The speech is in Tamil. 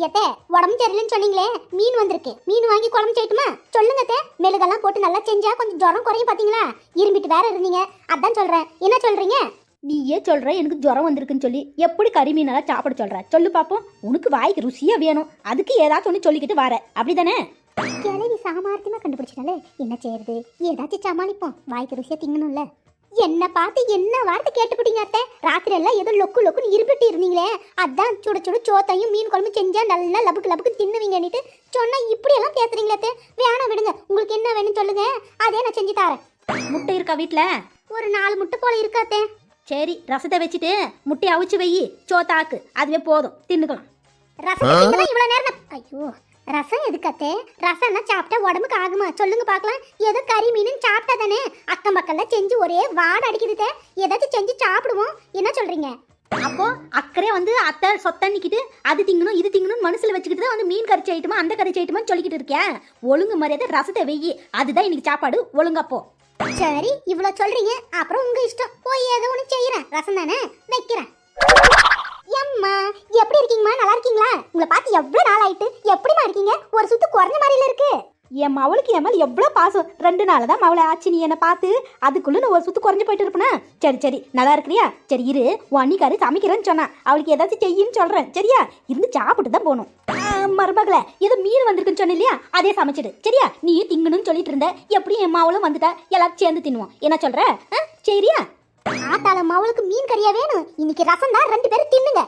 எத்தே உடம்பு சரியில்லைன்னு சொன்னீங்களே, மீன் வந்திருக்கு. மீன் வாங்கி குழம்பு செய்யட்டுமா? சொல்லுங்க தே. மெழுகெல்லாம் போட்டு நல்லா செஞ்சா கொஞ்சம் ஜுரம் குறையும் பாத்தீங்களா? இரும்பிட்டு வேற இருந்தீங்க, அதான் சொல்றேன். என்ன சொல்றீங்க? நீயே சொல்ற எனக்கு ஜுரம் வந்திருக்குன்னு சொல்லி எப்படி கறி மீனெல்லாம் சாப்பிட சொல்ற? சொல்லு பாப்போம். உனக்கு வாய்க்கு ருசியா வேணும், அதுக்கு ஏதாச்சும் ஒன்று சொல்லிக்கிட்டு வர, அப்படிதானே? கிளவி சாமர்த்தியமா கண்டுபிடிச்சிட்டாலே என்ன செய்யறது? ஏதாச்சும் சமாளிப்போம். வாய்க்கு ருசியா திங்கணும்ல. என்ன பார்த்து என்ன வார்த்தை கேட்டுப்பிட்டீங்க அத்தை? ராத்திரி எல்லாம் ஏதோ லொக்கு லொக்குன்னு இருப்பிட்டு இருந்தீங்களே, அதான் சுட சுட சோத்தையும் மீன் குழம்பு செஞ்சா நல்லா லபுக்கு லபுக்கு தின்னுவீங்கன்னுட்டு சொன்னா இப்படி எல்லாம் பேசுறீங்களே அத்தை? வேணாம் விடுங்க, உங்களுக்கு என்ன வேணும்னு சொல்லுங்க, அதே நான் செஞ்சு தரேன். முட்டை இருக்கா வீட்டுல? ஒரு 4 முட்டை போல இருக்காத்தே. சரி, ரசத்தை வச்சுட்டு முட்டையை அவிச்சு வை, சோத்தாக்கு, அதுவே போதும், தின்னுக்கலாம். ரசம் இவ்வளவு நேரம்? ஐயோ, ரசம் எதுக்கத்தே? ரசம்னா சாப்பிட்டா உடம்புக்கு ஆகுமா? சொல்லுங்க பார்க்கலாம். ஏதோ கறி மீன் சாப்பிட்டா தானே. அக்கம் பக்கம்ல செஞ்சு ஒரே வாடை அடிக்குதுதே. ஏதாச்சும் செஞ்சு சாப்பிடுவோம். என்ன சொல்றீங்க? அப்போ அக்கறை வந்து அத்தை சொத்தன்னிக்கிட்டு அது திங்கணும் இது திங்கணும் மனசுல வச்சுக்கிட்டு தான் வந்து மீன் கறி செய்யட்டுமா அந்த கறி செய்யட்டுமான்னு சொல்லிக்கிட்டு இருக்கேன். ஒழுங்கு மரியாதை ரசத்தை வெயி, அதுதான் இன்னைக்கு சாப்பாடு. ஒழுங்கப்போ. சரி, இவ்வளவு சொல்றீங்க, அப்புறம் உங்க இஷ்டம். போய் ஏதோ ஒன்று செய்யறேன். ரசம் தானே வைக்கிறேன். அம்மா, எப்படி இருக்கீங்கம்மா? நல்லா இருக்கீங்களா? உங்களை பார்த்து எவ்வளவு நாள் ஆயிட்டு. எப்படிமா இருக்கீங்க? ஒரு சுத்து குறைஞ்ச மாதிரில இருக்கு. என் மவளுக்கு என் மேலே எவ்வளோ பாசம். 2 நாள் தான் மவளை ஆச்சு நீ என்னை பார்த்து. அதுக்குள்ள நான் ஒரு சுத்து குறைஞ்சு போயிட்டு இருப்பேனா? சரி சரி, நல்லா இருக்கிறியா? சரி இரு, உன் அன்னிக்காரு சமைக்கிறேன்னு சொன்னா அவளுக்கு ஏதாச்சும் செய்யின்னு சொல்றேன். சரியா? இருந்து சாப்பிட்டு தான் போகணும். மருமகளே, ஏதோ மீன் வந்திருக்குன்னு சொன்ன இல்லையா, அதே சமைச்சிடு. சரியா? நீ திங்கணும்னு சொல்லிட்டு இருந்த, எப்படியும் என் மாவளும் வந்துட்டா, எல்லாரும் சேர்ந்து தின்னுவோம். என்ன சொல்ற? சரியா? ஆத்தாள மாவளுக்கு மீன் கறியா வேணும். இன்னைக்கு ரசம் தான், 2 பேரும் தின்னுங்க.